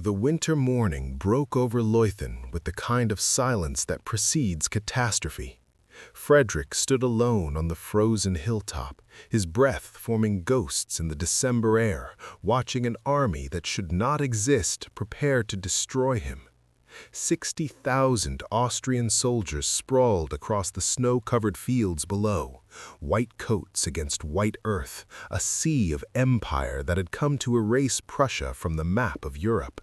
The winter morning broke over Leuthen with the kind of silence that precedes catastrophe. Frederick stood alone on the frozen hilltop, his breath forming ghosts in the December air, watching an army that should not exist prepare to destroy him. 60,000 Austrian soldiers sprawled across the snow-covered fields below, white coats against white earth, a sea of empire that had come to erase Prussia from the map of Europe.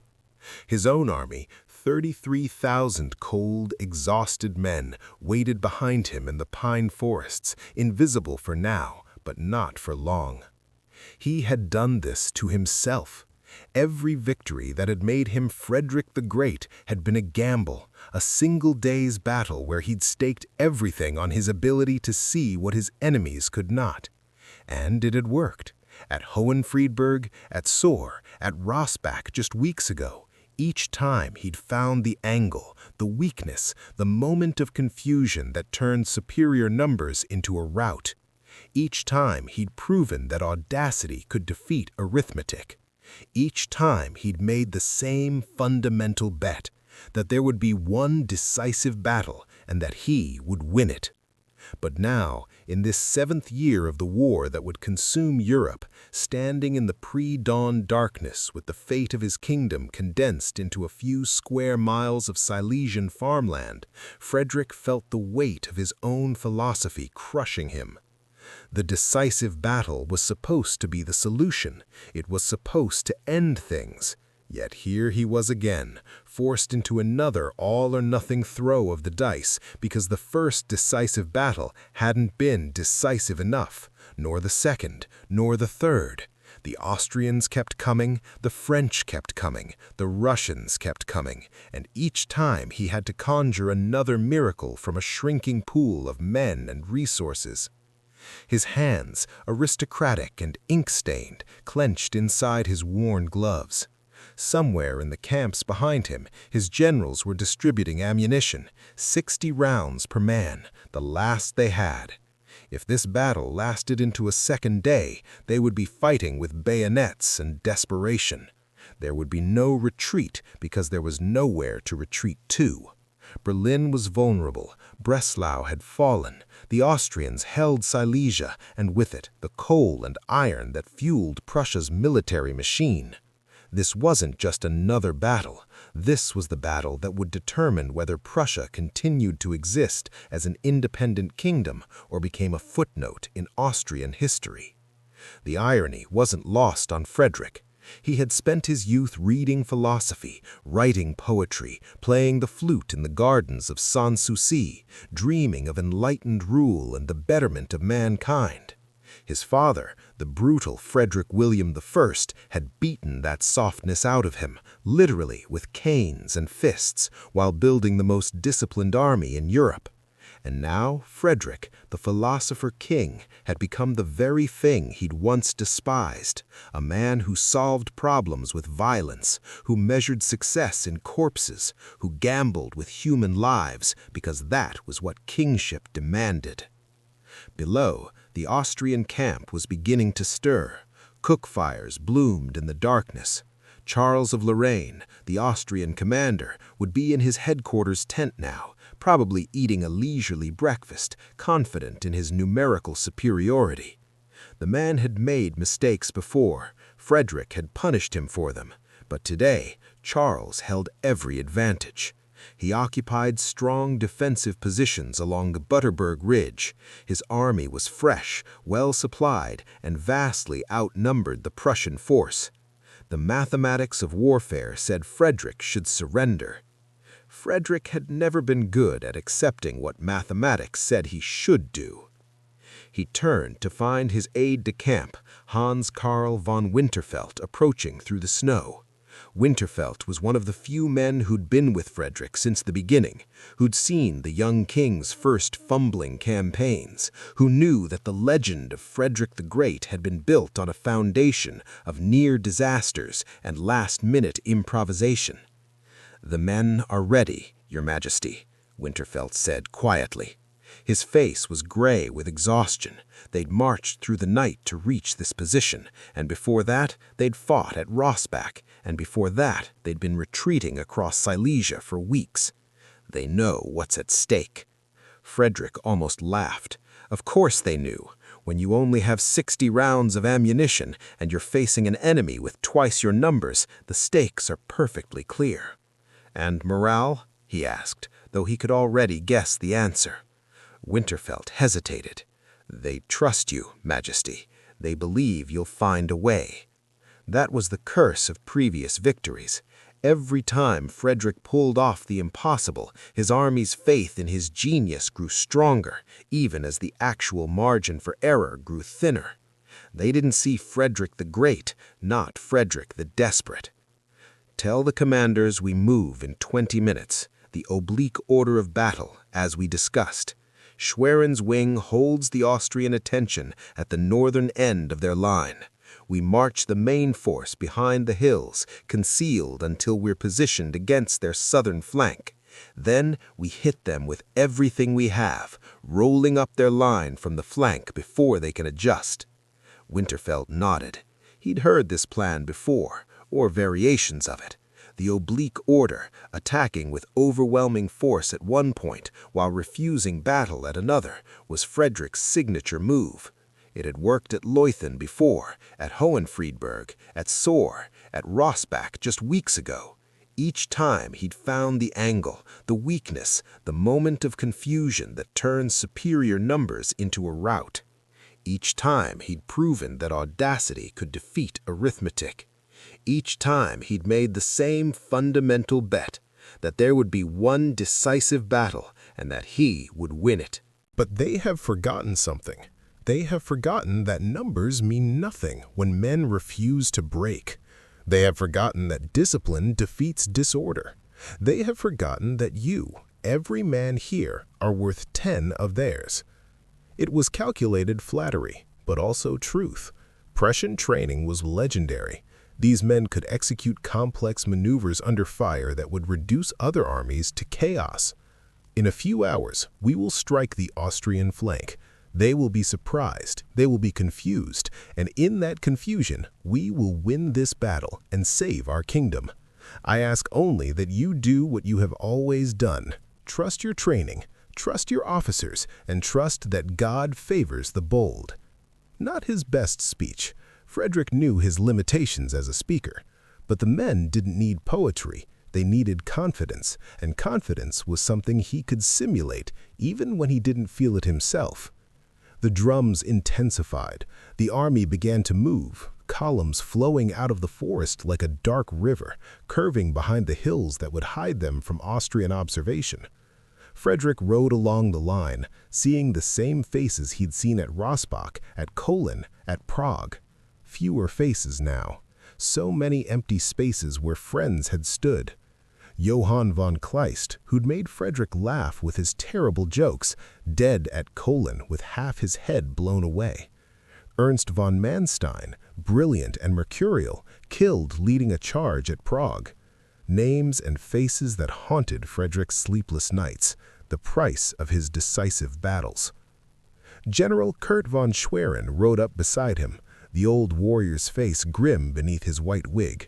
His own army, 33,000 cold, exhausted men, waited behind him in the pine forests, invisible for now, but not for long. He had done this to himself. Every victory that had made him Frederick the Great had been a gamble, a single day's battle where he'd staked everything on his ability to see what his enemies could not. And it had worked. At Hohenfriedberg, at Sohr, at Rossbach just weeks ago, each time he'd found the angle, the weakness, the moment of confusion that turned superior numbers into a rout. Each time he'd proven that audacity could defeat arithmetic. Each time he'd made the same fundamental bet, that there would be one decisive battle and that he would win it. But now, in this 7th year of the war that would consume Europe, standing in the pre-dawn darkness with the fate of his kingdom condensed into a few square miles of Silesian farmland, Frederick felt the weight of his own philosophy crushing him. The decisive battle was supposed to be the solution. It was supposed to end things. Yet here he was again, forced into another all-or-nothing throw of the dice because the first decisive battle hadn't been decisive enough, nor the second, nor the third. The Austrians kept coming, the French kept coming, the Russians kept coming, and each time he had to conjure another miracle from a shrinking pool of men and resources. His hands, aristocratic and ink-stained, clenched inside his worn gloves. Somewhere in the camps behind him, his generals were distributing ammunition, 60 rounds per man, the last they had. If this battle lasted into a second day, they would be fighting with bayonets and desperation. There would be no retreat because there was nowhere to retreat to. Berlin was vulnerable, Breslau had fallen, the Austrians held Silesia, and with it the coal and iron that fueled Prussia's military machine. This wasn't just another battle. This was the battle that would determine whether Prussia continued to exist as an independent kingdom or became a footnote in Austrian history. The irony wasn't lost on Frederick. He had spent his youth reading philosophy, writing poetry, playing the flute in the gardens of Sanssouci, dreaming of enlightened rule and the betterment of mankind. His father, the brutal Frederick William I, had beaten that softness out of him, literally with canes and fists, while building the most disciplined army in Europe. And now Frederick, the philosopher king, had become the very thing he'd once despised, a man who solved problems with violence, who measured success in corpses, who gambled with human lives because that was what kingship demanded. Below, the Austrian camp was beginning to stir. Cook fires bloomed in the darkness. Charles of Lorraine, the Austrian commander, would be in his headquarters tent now, probably eating a leisurely breakfast, confident in his numerical superiority. The man had made mistakes before. Frederick had punished him for them. But today, Charles held every advantage. He occupied strong defensive positions along the Butterberg Ridge. His army was fresh, well supplied, and vastly outnumbered the Prussian force. The mathematics of warfare said Frederick should surrender. Frederick had never been good at accepting what mathematics said he should do. He turned to find his aide-de-camp, Hans Karl von Winterfeld, approaching through the snow. Winterfeld was one of the few men who'd been with Frederick since the beginning, who'd seen the young king's first fumbling campaigns, who knew that the legend of Frederick the Great had been built on a foundation of near disasters and last-minute improvisation. "The men are ready, Your Majesty," Winterfeld said quietly. His face was gray with exhaustion. They'd marched through the night to reach this position, and before that, they'd fought at Rossbach, and before that, they'd been retreating across Silesia for weeks. They know what's at stake. Frederick almost laughed. Of course they knew. When you only have 60 rounds of ammunition and you're facing an enemy with twice your numbers, the stakes are perfectly clear. "And morale?" he asked, though he could already guess the answer. Winterfeld hesitated. "They trust you, Majesty. They believe you'll find a way." That was the curse of previous victories. Every time Frederick pulled off the impossible, his army's faith in his genius grew stronger, even as the actual margin for error grew thinner. They didn't see Frederick the Great, not Frederick the Desperate. "Tell the commanders we move in 20 minutes, the oblique order of battle, as we discussed. Schwerin's wing holds the Austrian attention at the northern end of their line. We march the main force behind the hills, concealed until we're positioned against their southern flank. Then we hit them with everything we have, rolling up their line from the flank before they can adjust." Winterfeld nodded. He'd heard this plan before, or variations of it. The oblique order, attacking with overwhelming force at one point while refusing battle at another, was Frederick's signature move. It had worked at Leuthen before, at Hohenfriedberg, at Sohr, at Rossbach just weeks ago. Each time he'd found the angle, the weakness, the moment of confusion that turns superior numbers into a rout. Each time he'd proven that audacity could defeat arithmetic. Each time he'd made the same fundamental bet, that there would be one decisive battle and that he would win it. But they have forgotten something. They have forgotten that numbers mean nothing when men refuse to break. They have forgotten that discipline defeats disorder. They have forgotten that you, every man here, are worth 10 of theirs. It was calculated flattery, but also truth. Prussian training was legendary. These men could execute complex maneuvers under fire that would reduce other armies to chaos. In a few hours, we will strike the Austrian flank. They will be surprised, they will be confused, and in that confusion, we will win this battle and save our kingdom. I ask only that you do what you have always done. Trust your training, trust your officers, and trust that God favors the bold. Not his best speech. Frederick knew his limitations as a speaker, but the men didn't need poetry. They needed confidence, and confidence was something he could simulate even when he didn't feel it himself. The drums intensified. The army began to move, columns flowing out of the forest like a dark river, curving behind the hills that would hide them from Austrian observation. Frederick rode along the line, seeing the same faces he'd seen at Rossbach, at Cologne, at Prague. Fewer faces now. So many empty spaces where friends had stood. Johann von Kleist, who'd made Frederick laugh with his terrible jokes, dead at Cologne with half his head blown away. Ernst von Manstein, brilliant and mercurial, killed leading a charge at Prague. Names and faces that haunted Frederick's sleepless nights, the price of his decisive battles. General Kurt von Schwerin rode up beside him, the old warrior's face grim beneath his white wig.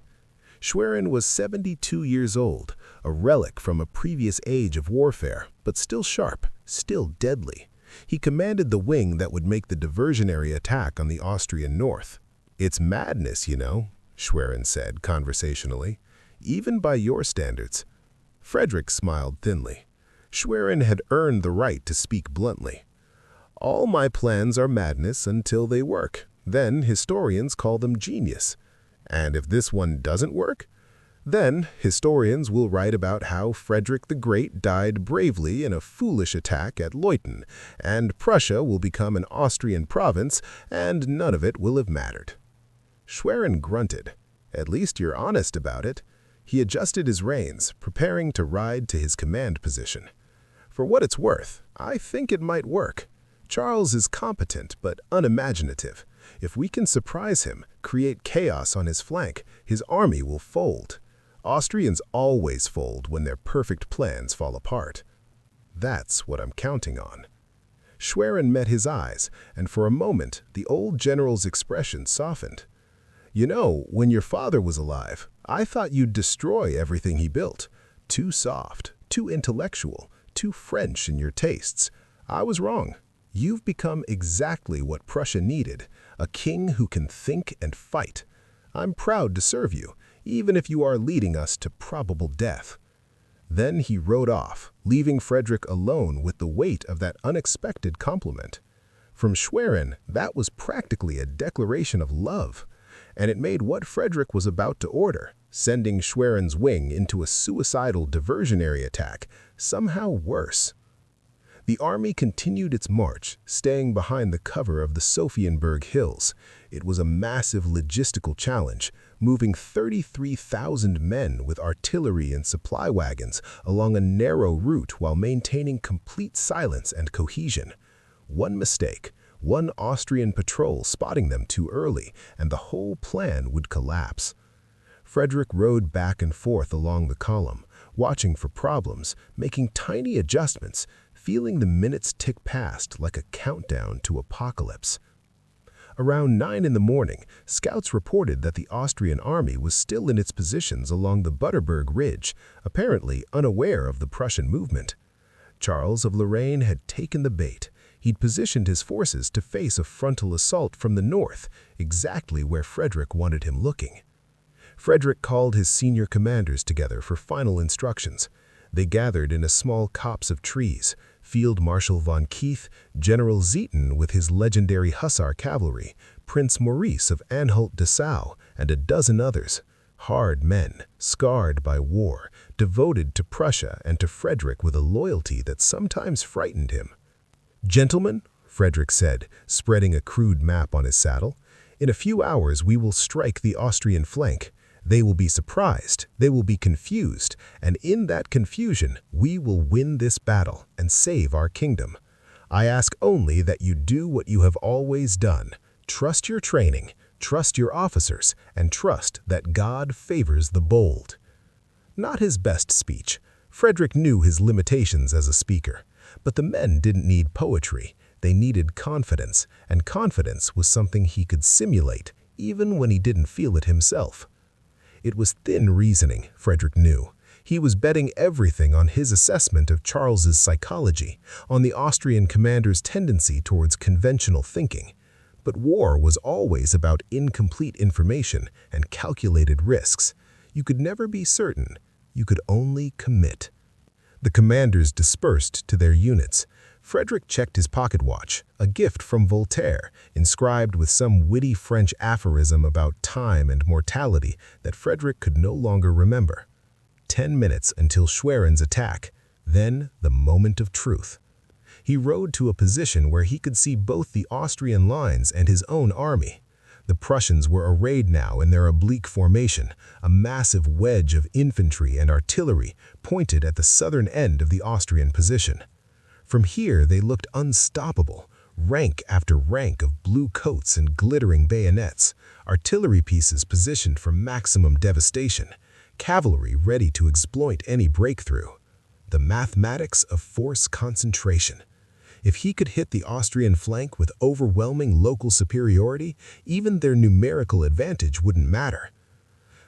Schwerin was 72 years old, a relic from a previous age of warfare, but still sharp, still deadly. He commanded the wing that would make the diversionary attack on the Austrian north. "It's madness, you know," Schwerin said conversationally, "even by your standards." Frederick smiled thinly. Schwerin had earned the right to speak bluntly. "All my plans are madness until they work. Then historians call them genius. And if this one doesn't work, then historians will write about how Frederick the Great died bravely in a foolish attack at Leuthen, and Prussia will become an Austrian province, and none of it will have mattered." Schwerin grunted. "At least you're honest about it." He adjusted his reins, preparing to ride to his command position. "For what it's worth, I think it might work. Charles is competent but unimaginative. If we can surprise him, create chaos on his flank, his army will fold. Austrians always fold when their perfect plans fall apart. That's what I'm counting on." Schwerin met his eyes, and for a moment the old general's expression softened. "You know, when your father was alive, I thought you'd destroy everything he built. Too soft, too intellectual, too French in your tastes. I was wrong. You've become exactly what Prussia needed, a king who can think and fight. I'm proud to serve you, even if you are leading us to probable death." Then he rode off, leaving Frederick alone with the weight of that unexpected compliment. From Schwerin, that was practically a declaration of love, and it made what Frederick was about to order, sending Schwerin's wing into a suicidal diversionary attack, somehow worse. The army continued its march, staying behind the cover of the Sophienberg Hills. It was a massive logistical challenge, moving 33,000 men with artillery and supply wagons along a narrow route while maintaining complete silence and cohesion. One mistake, one Austrian patrol spotting them too early, and the whole plan would collapse. Frederick rode back and forth along the column, watching for problems, making tiny adjustments, feeling the minutes tick past like a countdown to apocalypse. Around 9 in the morning, scouts reported that the Austrian army was still in its positions along the Butterberg Ridge, apparently unaware of the Prussian movement. Charles of Lorraine had taken the bait. He'd positioned his forces to face a frontal assault from the north, exactly where Frederick wanted him looking. Frederick called his senior commanders together for final instructions. They gathered in a small copse of trees. Field Marshal von Keith, General Zieten with his legendary hussar cavalry, Prince Maurice of Anhalt-Dessau, and a dozen others. Hard men, scarred by war, devoted to Prussia and to Frederick with a loyalty that sometimes frightened him. "Gentlemen," Frederick said, spreading a crude map on his saddle, "in a few hours we will strike the Austrian flank. They will be surprised, they will be confused, and in that confusion we will win this battle and save our kingdom. I ask only that you do what you have always done. Trust your training, trust your officers, and trust that God favors the bold." Not his best speech. Frederick knew his limitations as a speaker. But the men didn't need poetry. They needed confidence, and confidence was something he could simulate, even when he didn't feel it himself. It was thin reasoning, Frederick knew. He was betting everything on his assessment of Charles's psychology, on the Austrian commander's tendency towards conventional thinking. But war was always about incomplete information and calculated risks. You could never be certain. You could only commit. The commanders dispersed to their units. Frederick checked his pocket watch, a gift from Voltaire, inscribed with some witty French aphorism about time and mortality that Frederick could no longer remember. 10 minutes until Schwerin's attack, then the moment of truth. He rode to a position where he could see both the Austrian lines and his own army. The Prussians were arrayed now in their oblique formation, a massive wedge of infantry and artillery pointed at the southern end of the Austrian position. From here they looked unstoppable, rank after rank of blue coats and glittering bayonets, artillery pieces positioned for maximum devastation, cavalry ready to exploit any breakthrough. The mathematics of force concentration. If he could hit the Austrian flank with overwhelming local superiority, even their numerical advantage wouldn't matter.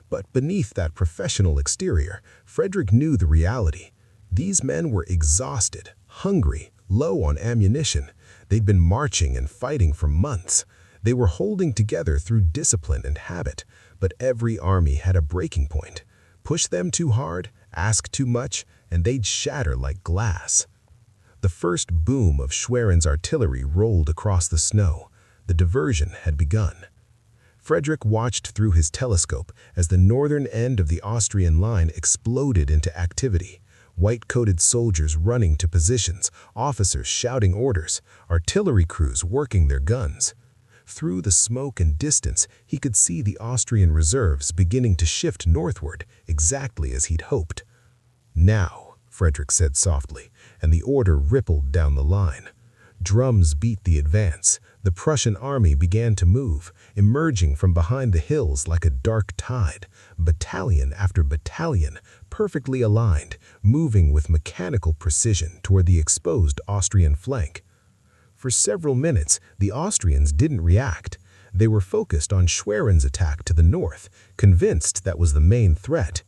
But beneath that professional exterior, Frederick knew the reality. These men were exhausted, hungry, low on ammunition. They'd been marching and fighting for months. They were holding together through discipline and habit, but every army had a breaking point. Push them too hard, ask too much, and they'd shatter like glass. The first boom of Schwerin's artillery rolled across the snow. The diversion had begun. Frederick watched through his telescope as the northern end of the Austrian line exploded into activity. White-coated soldiers running to positions, officers shouting orders, artillery crews working their guns. Through the smoke and distance, he could see the Austrian reserves beginning to shift northward, exactly as he'd hoped. "Now," Frederick said softly, and the order rippled down the line. Drums beat the advance. The Prussian army began to move, emerging from behind the hills like a dark tide, battalion after battalion, perfectly aligned, moving with mechanical precision toward the exposed Austrian flank. For several minutes, the Austrians didn't react. They were focused on Schwerin's attack to the north, convinced that was the main threat.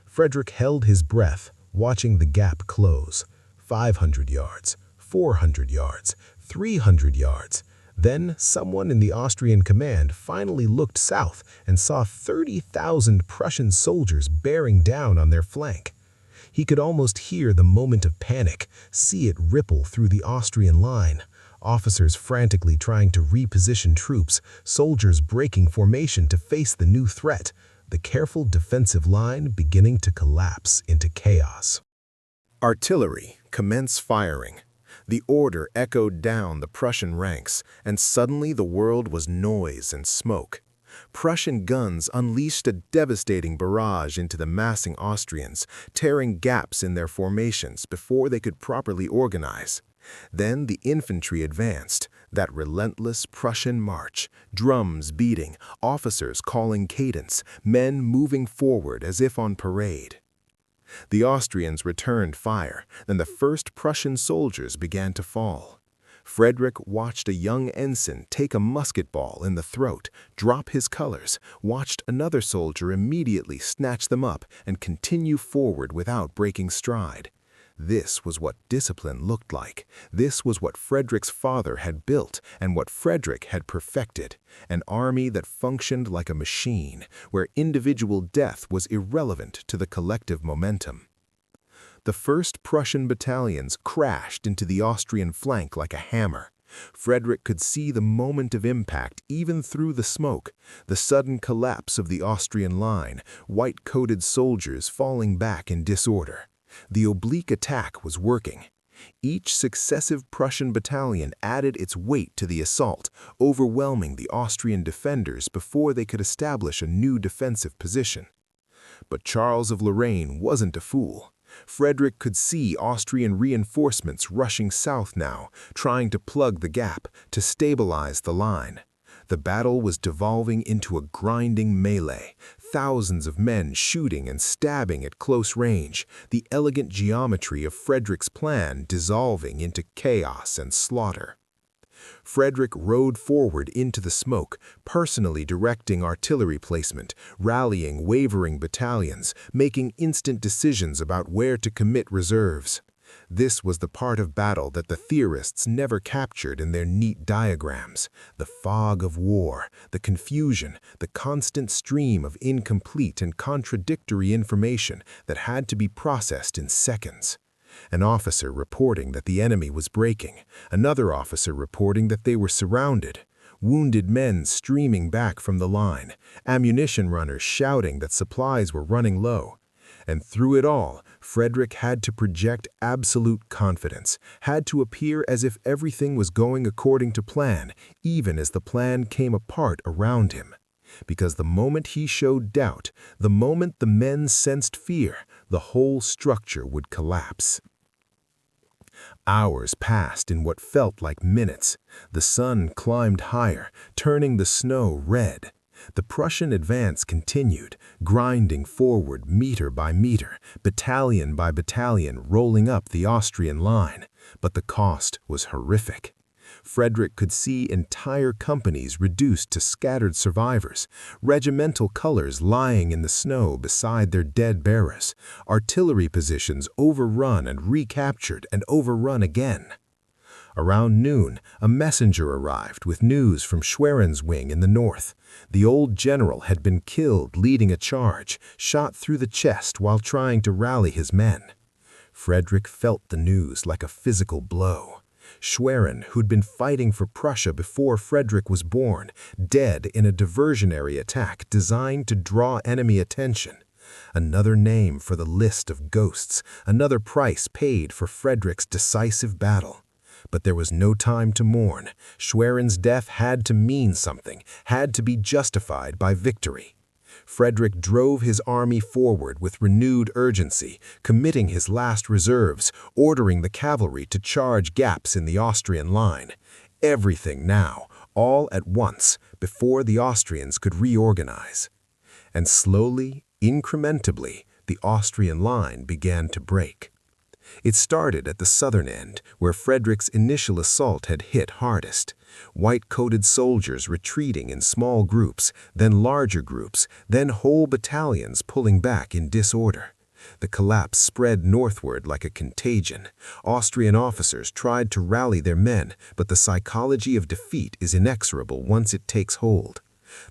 Frederick held his breath, watching the gap close. 500 yards, 400 yards, 300 yards. Then someone in the Austrian command finally looked south and saw 30,000 Prussian soldiers bearing down on their flank. He could almost hear the moment of panic, see it ripple through the Austrian line. Officers frantically trying to reposition troops, soldiers breaking formation to face the new threat, the careful defensive line beginning to collapse into chaos. Artillery, commence firing. The order echoed down the Prussian ranks, and suddenly the world was noise and smoke. Prussian guns unleashed a devastating barrage into the massing Austrians, tearing gaps in their formations before they could properly organize. Then the infantry advanced, that relentless Prussian march, drums beating, officers calling cadence, men moving forward as if on parade. The Austrians returned fire, and the first Prussian soldiers began to fall. Frederick watched a young ensign take a musket ball in the throat, drop his colors, watched another soldier immediately snatch them up and continue forward without breaking stride. This was what discipline looked like. This was what Frederick's father had built and what Frederick had perfected, an army that functioned like a machine, where individual death was irrelevant to the collective momentum. The first Prussian battalions crashed into the Austrian flank like a hammer. Frederick could see the moment of impact even through the smoke, the sudden collapse of the Austrian line, white-coated soldiers falling back in disorder. The oblique attack was working. Each successive Prussian battalion added its weight to the assault, overwhelming the Austrian defenders before they could establish a new defensive position. But Charles of Lorraine wasn't a fool. Frederick could see Austrian reinforcements rushing south now, trying to plug the gap, to stabilize the line. The battle was devolving into a grinding melee, thousands of men shooting and stabbing at close range, the elegant geometry of Frederick's plan dissolving into chaos and slaughter. Frederick rode forward into the smoke, personally directing artillery placement, rallying wavering battalions, making instant decisions about where to commit reserves. This was the part of battle that the theorists never captured in their neat diagrams, the fog of war, the confusion, the constant stream of incomplete and contradictory information that had to be processed in seconds. An officer reporting that the enemy was breaking, another officer reporting that they were surrounded, wounded men streaming back from the line, ammunition runners shouting that supplies were running low. And through it all, Frederick had to project absolute confidence, had to appear as if everything was going according to plan, even as the plan came apart around him. Because the moment he showed doubt, the moment the men sensed fear, the whole structure would collapse. Hours passed in what felt like minutes. The sun climbed higher, turning the snow red. The Prussian advance continued, grinding forward meter by meter, battalion by battalion rolling up the Austrian line. But the cost was horrific. Frederick could see entire companies reduced to scattered survivors, regimental colors lying in the snow beside their dead bearers, artillery positions overrun and recaptured and overrun again. Around noon, a messenger arrived with news from Schwerin's wing in the north. The old general had been killed leading a charge, shot through the chest while trying to rally his men. Frederick felt the news like a physical blow. Schwerin, who'd been fighting for Prussia before Frederick was born, dead in a diversionary attack designed to draw enemy attention. Another name for the list of ghosts, another price paid for Frederick's decisive battle. But there was no time to mourn. Schwerin's death had to mean something, had to be justified by victory. Frederick drove his army forward with renewed urgency, committing his last reserves, ordering the cavalry to charge gaps in the Austrian line. Everything now, all at once, before the Austrians could reorganize. And slowly, incrementally, the Austrian line began to break. It started at the southern end, where Frederick's initial assault had hit hardest. White-coated soldiers retreating in small groups, then larger groups, then whole battalions pulling back in disorder. The collapse spread northward like a contagion. Austrian officers tried to rally their men, but the psychology of defeat is inexorable once it takes hold.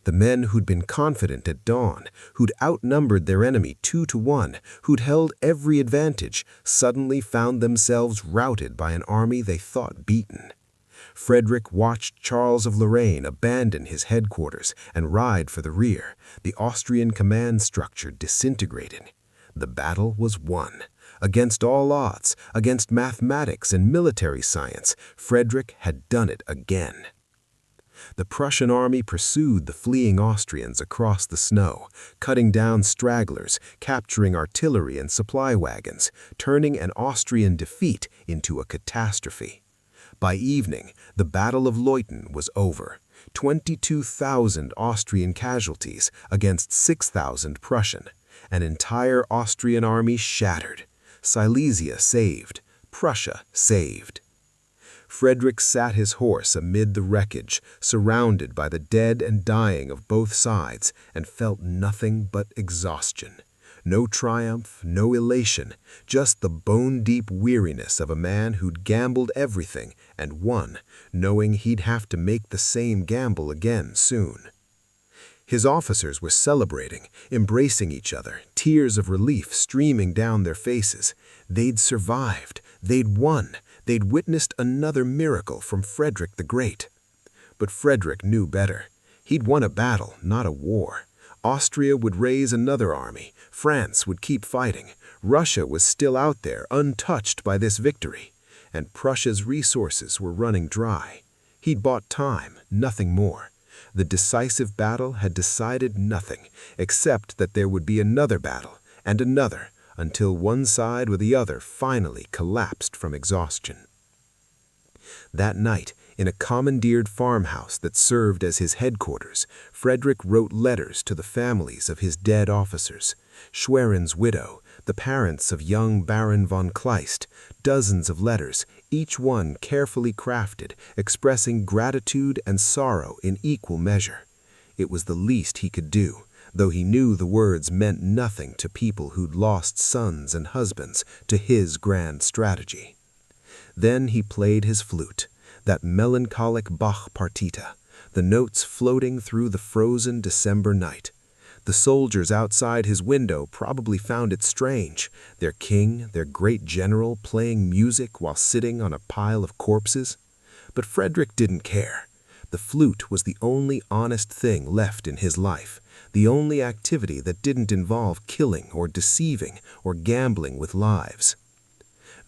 The men who'd been confident at dawn, who'd outnumbered their enemy 2-1, who'd held every advantage, suddenly found themselves routed by an army they thought beaten. Frederick watched Charles of Lorraine abandon his headquarters and ride for the rear, the Austrian command structure disintegrating. The battle was won. Against all odds, against mathematics and military science, Frederick had done it again. The Prussian army pursued the fleeing Austrians across the snow, cutting down stragglers, capturing artillery and supply wagons, turning an Austrian defeat into a catastrophe. By evening, the Battle of Leuthen was over. 22,000 Austrian casualties against 6,000 Prussian. An entire Austrian army shattered. Silesia saved. Prussia saved. Frederick sat his horse amid the wreckage, surrounded by the dead and dying of both sides, and felt nothing but exhaustion. No triumph, no elation, just the bone-deep weariness of a man who'd gambled everything and won, knowing he'd have to make the same gamble again soon. His officers were celebrating, embracing each other, tears of relief streaming down their faces. They'd survived, they'd won, they'd witnessed another miracle from Frederick the Great. But Frederick knew better. He'd won a battle, not a war. Austria would raise another army. France would keep fighting. Russia was still out there, untouched by this victory. And Prussia's resources were running dry. He'd bought time, nothing more. The decisive battle had decided nothing, except that there would be another battle, and another, until one side or the other finally collapsed from exhaustion. That night, in a commandeered farmhouse that served as his headquarters, Frederick wrote letters to the families of his dead officers, Schwerin's widow, the parents of young Baron von Kleist, dozens of letters, each one carefully crafted, expressing gratitude and sorrow in equal measure. It was the least he could do, though he knew the words meant nothing to people who'd lost sons and husbands to his grand strategy. Then he played his flute, that melancholic Bach partita, the notes floating through the frozen December night. The soldiers outside his window probably found it strange, their king, their great general, playing music while sitting on a pile of corpses. But Frederick didn't care. The flute was the only honest thing left in his life, the only activity that didn't involve killing or deceiving or gambling with lives.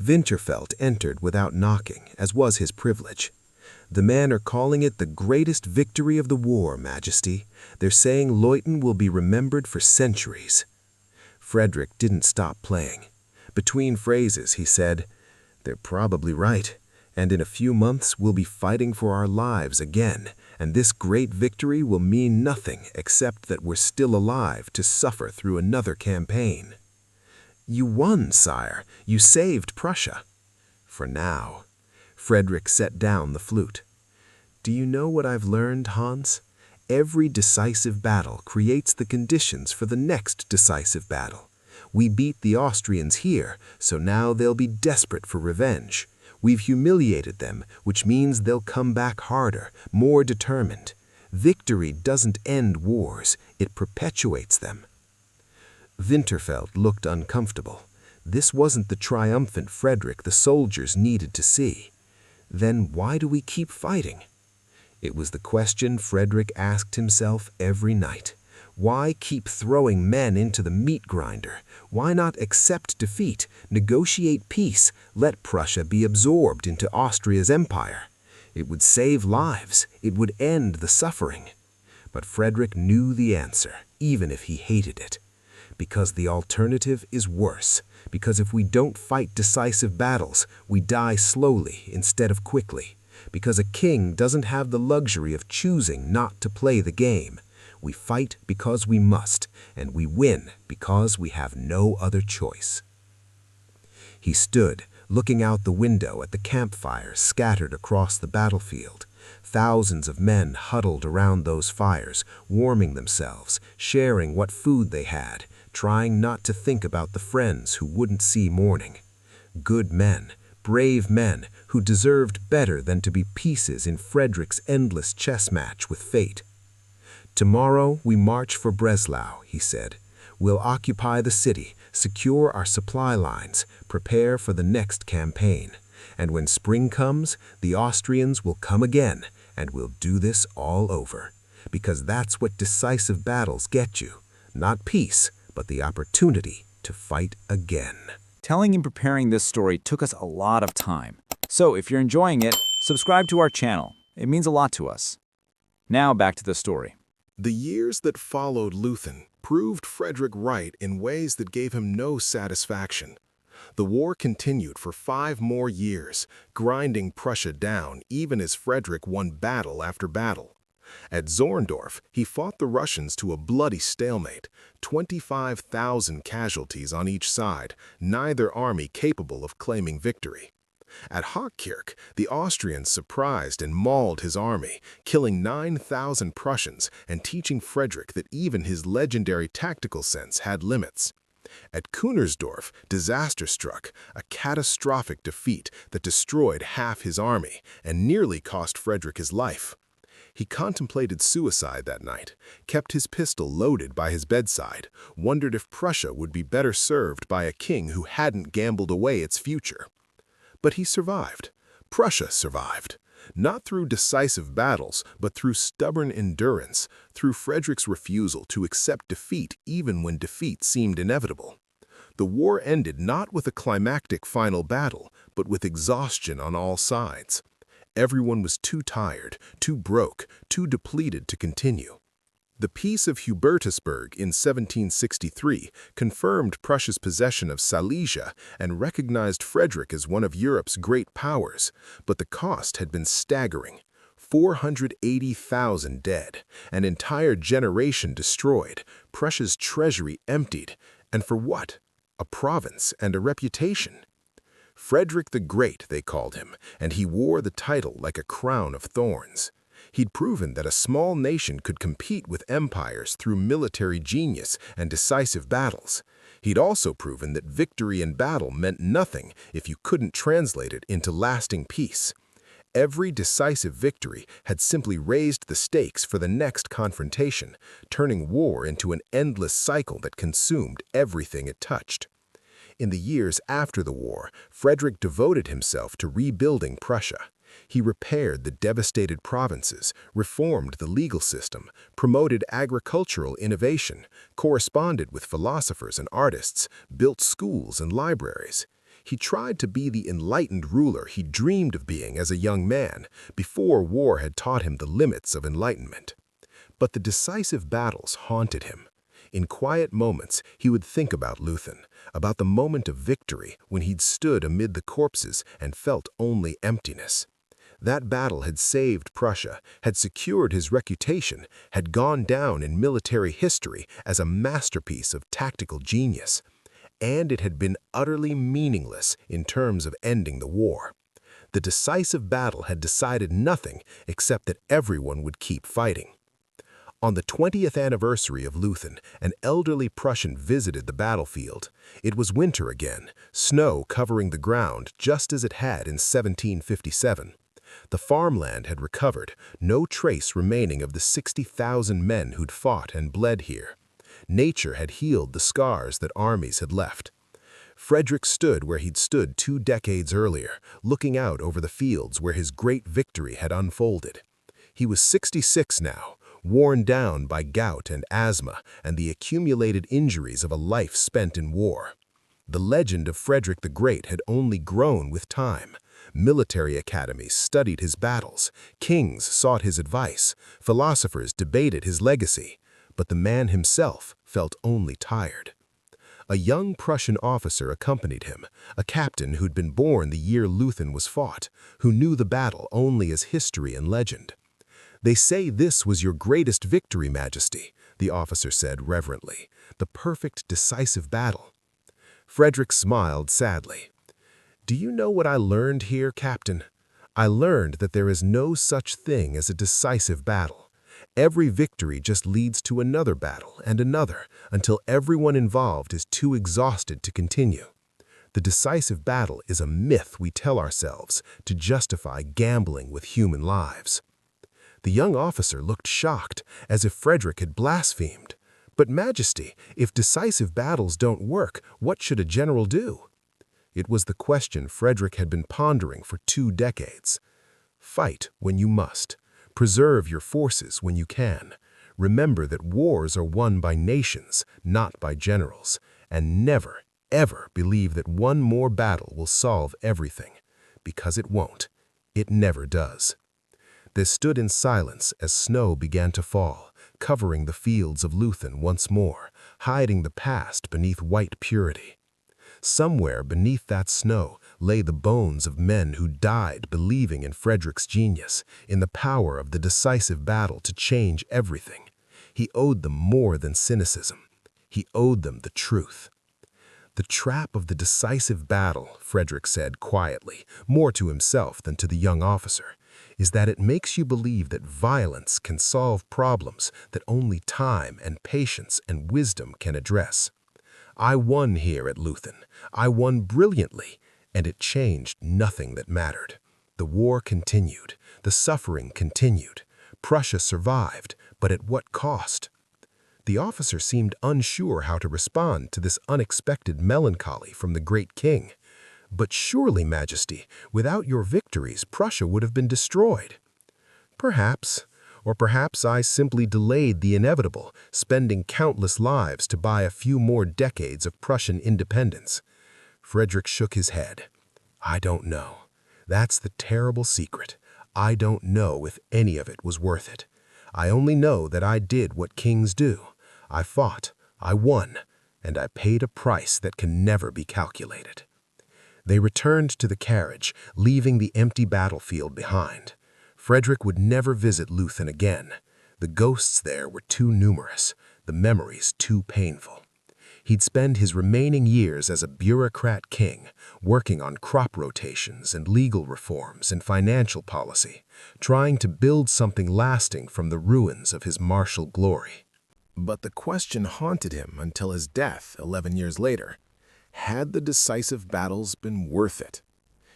Winterfeld entered without knocking, as was his privilege. "The men are calling it the greatest victory of the war, Majesty. They're saying Leuthen will be remembered for centuries." Frederick didn't stop playing. Between phrases, he said, "They're probably right, and in a few months we'll be fighting for our lives again, and this great victory will mean nothing except that we're still alive to suffer through another campaign." "You won, sire. You saved Prussia." "For now." Frederick set down the flute. "Do you know what I've learned, Hans? Every decisive battle creates the conditions for the next decisive battle. We beat the Austrians here, so now they'll be desperate for revenge. We've humiliated them, which means they'll come back harder, more determined. Victory doesn't end wars, it perpetuates them." Winterfeld looked uncomfortable. This wasn't the triumphant Frederick the soldiers needed to see. Then why do we keep fighting? It was the question Frederick asked himself every night. Why keep throwing men into the meat grinder? Why not accept defeat, negotiate peace, let Prussia be absorbed into Austria's empire? It would save lives. It would end the suffering. But Frederick knew the answer, even if he hated it. Because the alternative is worse. Because if we don't fight decisive battles, we die slowly instead of quickly. Because a king doesn't have the luxury of choosing not to play the game. We fight because we must, and we win because we have no other choice. He stood, looking out the window at the campfires scattered across the battlefield. Thousands of men huddled around those fires, warming themselves, sharing what food they had, trying not to think about the friends who wouldn't see morning. Good men, brave men who deserved better than to be pieces in Frederick's endless chess match with fate. "Tomorrow we march for Breslau," he said. "We'll occupy the city, secure our supply lines, prepare for the next campaign. And when spring comes, the Austrians will come again, and we'll do this all over. Because that's what decisive battles get you. Not peace, but the opportunity to fight again." Telling and preparing this story took us a lot of time. So if you're enjoying it, subscribe to our channel. It means a lot to us. Now back to the story. The years that followed Leuthen proved Frederick right in ways that gave him no satisfaction. The war continued for 5 more years, grinding Prussia down even as Frederick won battle after battle. At Zorndorf, he fought the Russians to a bloody stalemate, 25,000 casualties on each side, neither army capable of claiming victory. At Hochkirch, the Austrians surprised and mauled his army, killing 9,000 Prussians and teaching Frederick that even his legendary tactical sense had limits. At Kunersdorf, disaster struck, a catastrophic defeat that destroyed half his army and nearly cost Frederick his life. He contemplated suicide that night, kept his pistol loaded by his bedside, wondered if Prussia would be better served by a king who hadn't gambled away its future. But he survived. Prussia survived. Not through decisive battles, but through stubborn endurance, through Frederick's refusal to accept defeat even when defeat seemed inevitable. The war ended not with a climactic final battle, but with exhaustion on all sides. Everyone was too tired, too broke, too depleted to continue. The Peace of Hubertusburg in 1763 confirmed Prussia's possession of Silesia and recognized Frederick as one of Europe's great powers, but the cost had been staggering. 480,000 dead, an entire generation destroyed, Prussia's treasury emptied, and for what? A province and a reputation. Frederick the Great, they called him, and he wore the title like a crown of thorns. He'd proven that a small nation could compete with empires through military genius and decisive battles. He'd also proven that victory in battle meant nothing if you couldn't translate it into lasting peace. Every decisive victory had simply raised the stakes for the next confrontation, turning war into an endless cycle that consumed everything it touched. In the years after the war, Frederick devoted himself to rebuilding Prussia. He repaired the devastated provinces, reformed the legal system, promoted agricultural innovation, corresponded with philosophers and artists, built schools and libraries. He tried to be the enlightened ruler he dreamed of being as a young man, before war had taught him the limits of enlightenment. But the decisive battles haunted him. In quiet moments, he would think about Leuthen, about the moment of victory when he'd stood amid the corpses and felt only emptiness. That battle had saved Prussia, had secured his reputation, had gone down in military history as a masterpiece of tactical genius. And it had been utterly meaningless in terms of ending the war. The decisive battle had decided nothing except that everyone would keep fighting. On the 20th anniversary of Leuthen, an elderly Prussian visited the battlefield. It was winter again, snow covering the ground just as it had in 1757. The farmland had recovered, no trace remaining of the 60,000 men who'd fought and bled here. Nature had healed the scars that armies had left. Frederick stood where he'd stood 2 decades earlier, looking out over the fields where his great victory had unfolded. He was 66 now, worn down by gout and asthma and the accumulated injuries of a life spent in war. The legend of Frederick the Great had only grown with time. Military academies studied his battles, kings sought his advice, philosophers debated his legacy, but the man himself felt only tired. A young Prussian officer accompanied him, a captain who'd been born the year Leuthen was fought, who knew the battle only as history and legend. "They say this was your greatest victory, Majesty," the officer said reverently, "the perfect decisive battle." Frederick smiled sadly. "Do you know what I learned here, Captain? I learned that there is no such thing as a decisive battle. Every victory just leads to another battle and another until everyone involved is too exhausted to continue. The decisive battle is a myth we tell ourselves to justify gambling with human lives." The young officer looked shocked, as if Frederick had blasphemed. "But Majesty, if decisive battles don't work, what should a general do?" It was the question Frederick had been pondering for 2 decades. Fight when you must. Preserve your forces when you can. Remember that wars are won by nations, not by generals. And never, ever believe that one more battle will solve everything. Because it won't. It never does. They stood in silence as snow began to fall, covering the fields of Leuthen once more, hiding the past beneath white purity. Somewhere beneath that snow lay the bones of men who died believing in Frederick's genius, in the power of the decisive battle to change everything. He owed them more than cynicism. He owed them the truth. "The trap of the decisive battle," Frederick said quietly, more to himself than to the young officer, "is that it makes you believe that violence can solve problems that only time and patience and wisdom can address. I won here at Leuthen. I won brilliantly, and it changed nothing that mattered. The war continued. The suffering continued. Prussia survived, but at what cost?" The officer seemed unsure how to respond to this unexpected melancholy from the great king. "But surely, Majesty, without your victories, Prussia would have been destroyed." "Perhaps. Or perhaps I simply delayed the inevitable, spending countless lives to buy a few more decades of Prussian independence." Frederick shook his head. "I don't know. That's the terrible secret. I don't know if any of it was worth it. I only know that I did what kings do. I fought, I won, and I paid a price that can never be calculated." They returned to the carriage, leaving the empty battlefield behind. Frederick would never visit Leuthen again. The ghosts there were too numerous, the memories too painful. He'd spend his remaining years as a bureaucrat king, working on crop rotations and legal reforms and financial policy, trying to build something lasting from the ruins of his martial glory. But the question haunted him until his death 11 years later. Had the decisive battles been worth it?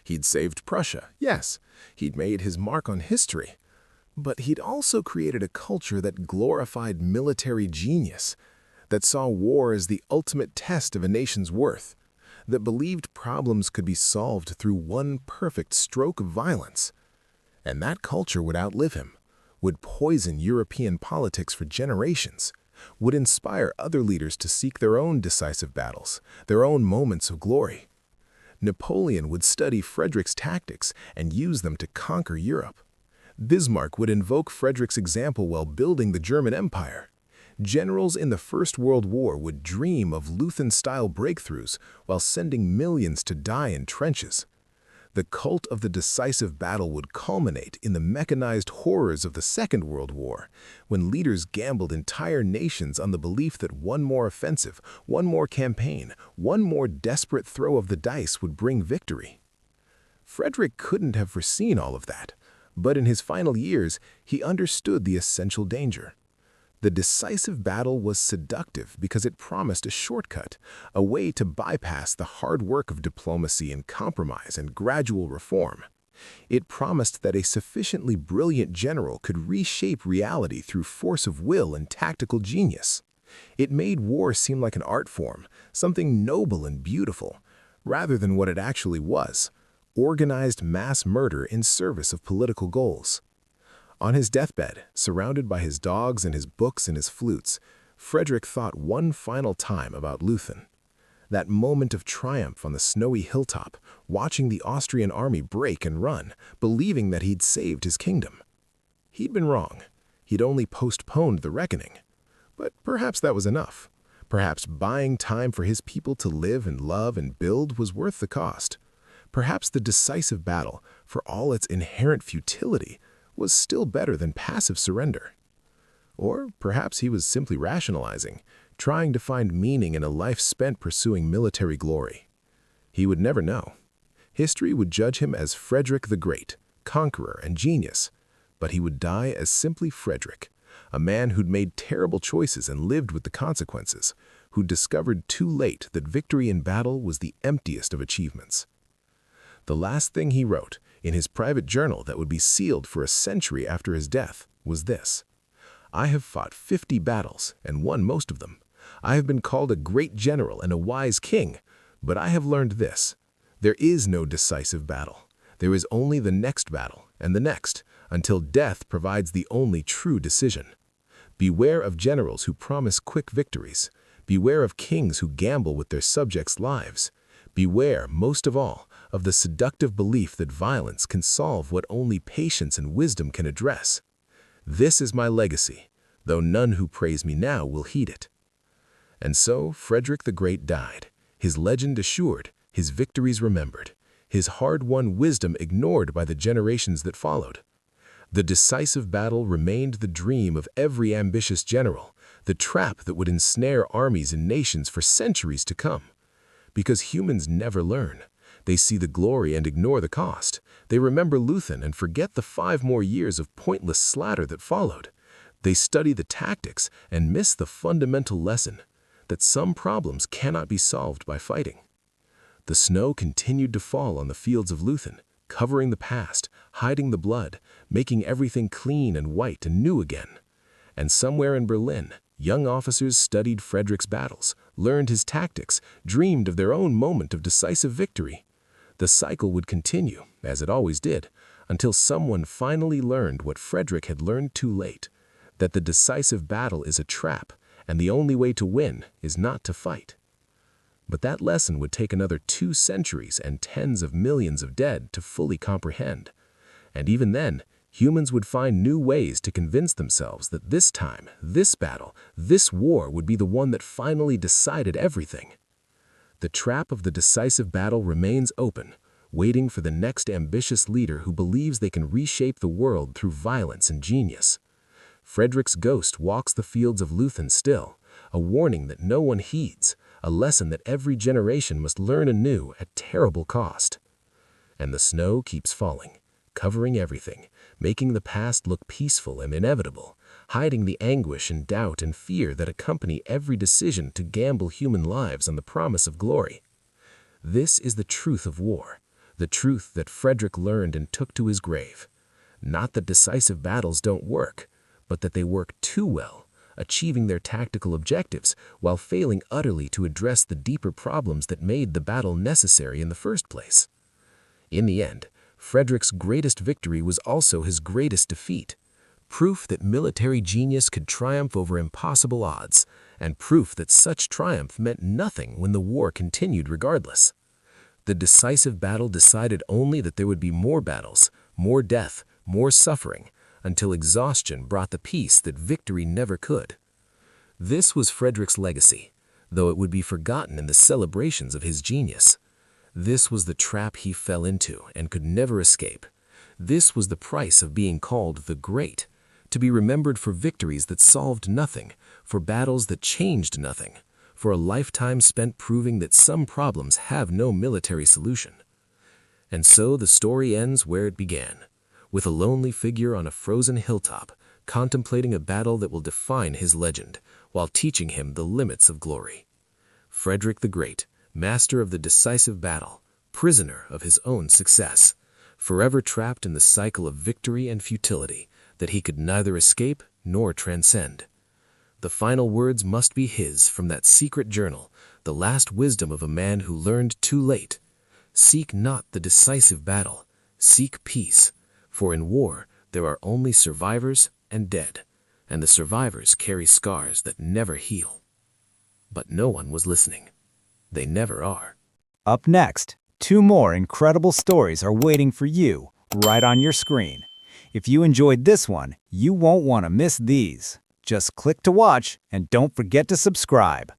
He'd saved Prussia, yes. He'd made his mark on history. But he'd also created a culture that glorified military genius, that saw war as the ultimate test of a nation's worth, that believed problems could be solved through one perfect stroke of violence. And that culture would outlive him, would poison European politics for generations, would inspire other leaders to seek their own decisive battles, their own moments of glory. Napoleon would study Frederick's tactics and use them to conquer Europe. Bismarck would invoke Frederick's example while building the German Empire. Generals in the First World War would dream of Leuthen-style breakthroughs while sending millions to die in trenches. The cult of the decisive battle would culminate in the mechanized horrors of the Second World War, when leaders gambled entire nations on the belief that one more offensive, one more campaign, one more desperate throw of the dice would bring victory. Frederick couldn't have foreseen all of that, but in his final years, he understood the essential danger. The decisive battle was seductive because it promised a shortcut, a way to bypass the hard work of diplomacy and compromise and gradual reform. It promised that a sufficiently brilliant general could reshape reality through force of will and tactical genius. It made war seem like an art form, something noble and beautiful, rather than what it actually was: organized mass murder in service of political goals. On his deathbed, surrounded by his dogs and his books and his flutes, Frederick thought one final time about Leuthen. That moment of triumph on the snowy hilltop, watching the Austrian army break and run, believing that he'd saved his kingdom. He'd been wrong. He'd only postponed the reckoning. But perhaps that was enough. Perhaps buying time for his people to live and love and build was worth the cost. Perhaps the decisive battle, for all its inherent futility, was still better than passive surrender. Or perhaps he was simply rationalizing, trying to find meaning in a life spent pursuing military glory. He would never know. History would judge him as Frederick the Great, conqueror and genius, but he would die as simply Frederick, a man who'd made terrible choices and lived with the consequences, who discovered too late that victory in battle was the emptiest of achievements. The last thing he wrote, in his private journal that would be sealed for a century after his death, was this: "I have fought 50 battles and won most of them. I have been called a great general and a wise king, but I have learned this: there is no decisive battle. There is only the next battle and the next, until death provides the only true decision. Beware of generals who promise quick victories. Beware of kings who gamble with their subjects' lives. Beware, most of all, of the seductive belief that violence can solve what only patience and wisdom can address. This is my legacy, though none who praise me now will heed it." And so Frederick the Great died, his legend assured, his victories remembered, his hard-won wisdom ignored by the generations that followed. The decisive battle remained the dream of every ambitious general, the trap that would ensnare armies and nations for centuries to come. Because humans never learn. They see the glory and ignore the cost. They remember Leuthen and forget the 5 more years of pointless slaughter that followed. They study the tactics and miss the fundamental lesson that some problems cannot be solved by fighting. The snow continued to fall on the fields of Leuthen, covering the past, hiding the blood, making everything clean and white and new again. And somewhere in Berlin, young officers studied Frederick's battles, learned his tactics, dreamed of their own moment of decisive victory. The cycle would continue, as it always did, until someone finally learned what Frederick had learned too late, that the decisive battle is a trap, and the only way to win is not to fight. But that lesson would take another 2 centuries and tens of millions of dead to fully comprehend. And even then, humans would find new ways to convince themselves that this time, this battle, this war would be the one that finally decided everything. The trap of the decisive battle remains open, waiting for the next ambitious leader who believes they can reshape the world through violence and genius. Frederick's ghost walks the fields of Leuthen still, a warning that no one heeds, a lesson that every generation must learn anew at terrible cost. And the snow keeps falling, covering everything, making the past look peaceful and inevitable, hiding the anguish and doubt and fear that accompany every decision to gamble human lives on the promise of glory. This is the truth of war, the truth that Frederick learned and took to his grave. Not that decisive battles don't work, but that they work too well, achieving their tactical objectives while failing utterly to address the deeper problems that made the battle necessary in the first place. In the end, Frederick's greatest victory was also his greatest defeat, proof that military genius could triumph over impossible odds, and proof that such triumph meant nothing when the war continued regardless. The decisive battle decided only that there would be more battles, more death, more suffering, until exhaustion brought the peace that victory never could. This was Frederick's legacy, though it would be forgotten in the celebrations of his genius. This was the trap he fell into and could never escape. This was the price of being called the Great, to be remembered for victories that solved nothing, for battles that changed nothing, for a lifetime spent proving that some problems have no military solution. And so the story ends where it began, with a lonely figure on a frozen hilltop, contemplating a battle that will define his legend, while teaching him the limits of glory. Frederick the Great, master of the decisive battle, prisoner of his own success, forever trapped in the cycle of victory and futility that he could neither escape nor transcend. The final words must be his from that secret journal, the last wisdom of a man who learned too late. Seek not the decisive battle, seek peace, for in war there are only survivors and dead, and the survivors carry scars that never heal. But no one was listening. They never are. Up next, 2 more incredible stories are waiting for you right on your screen. If you enjoyed this one, you won't want to miss these. Just click to watch and don't forget to subscribe.